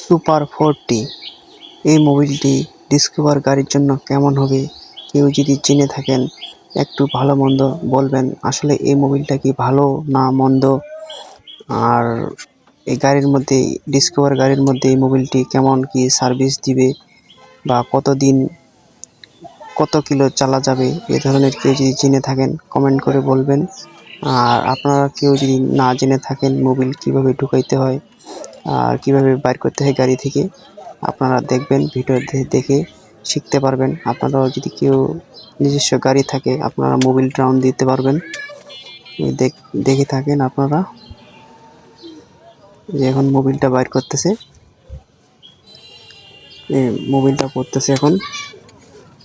Super 4টি। এই মোবিলটি discover গাড়ির জন্য কেমন হবে? কেউ যদি জেনে থাকেন একটু ভালো মন্দ বলবেন। আসলে এই মোবিলটা কি ভালো না মন্দ, আর এই গাড়ির মধ্যে ডিসকভার গাড়ির মধ্যে এই মোবিলটি কেমন কি সার্ভিস দিবে বা কতদিন কত কিলো চালা যাবে, এ ধরনের কেউ যদি জেনে থাকেন কমেন্ট করে বলবেন। আর আপনারা কেউ যদি না জেনে থাকেন মোবিল কিভাবে ঢুকাইতে হয় আর কিভাবে বাইর করতে হয় গাড়ি থেকে, আপনারা দেখবেন, ভিডিও দেখে শিখতে পারবেন। আপনারাও যদি কেউ নিজস্ব গাড়ি থাকে আপনারা মোবিল রাউন্ড দিতে পারবেন। দেখে থাকেন আপনারা যে এখন মোবিলটা বাইর করতেছে, মোবিলটা করতেছে এখন।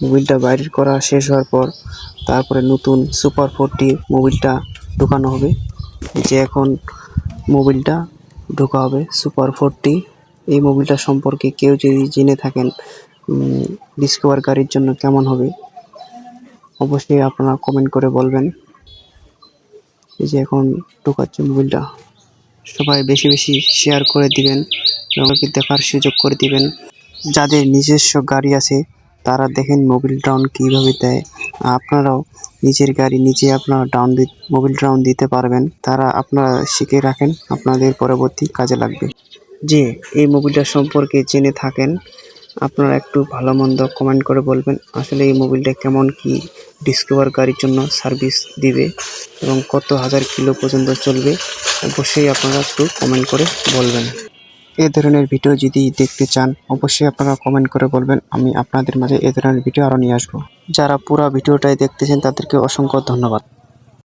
মোবিলটা বাইর করা শেষ হওয়ার পর তারপরে নতুন সুপার 4টি মোবিলটা ঢোকানো হবে। যে এখন মোবিলটা ঢোকা হবে সুপার 4টি। এই মোবিলটা সম্পর্কে কেউ যদি জেনে থাকেন ডিসকভার গাড়ির জন্য কেমন হবে, অবশ্যই আপনারা কমেন্ট করে বলবেন। এই যে এখন ঢোকাচ্ছে মোবিলটা, সবাই বেশি বেশি শেয়ার করে দিবেন এবং দেখার সুযোগ করে দিবেন। যাদের নিজস্ব গাড়ি আছে তারা দেখেন মোবিল ডাউন কীভাবে দেয়। আপনারাও নিজের গাড়ি নিজে আপনারা মোবিল ডাউন দিতে পারবেন। তারা আপনারা শিখে রাখেন, আপনাদের পরবর্তী কাজে লাগবে। যে এই মোবিলটা সম্পর্কে জেনে থাকেন আপনারা একটু ভালো মন্দ কমেন্ট করে বলবেন। আসলে এই মোবিলটা কেমন কি ডিসকভার গাড়ির জন্য সার্ভিস দিবে এবং কত হাজার কিলো পর্যন্ত চলবে, অবশ্যই আপনারা একটু কমেন্ট করে বলবেন। এ ধরনের ভিডিও যদি দেখতে চান অবশ্যই আপনারা কমেন্ট করে বলবেন, আমি আপনাদের মাঝে এ ধরনের ভিডিও আরও নিয়ে আসবো। যারা পুরো ভিডিওটাই দেখতেছেন তাদেরকে অসংখ্য ধন্যবাদ।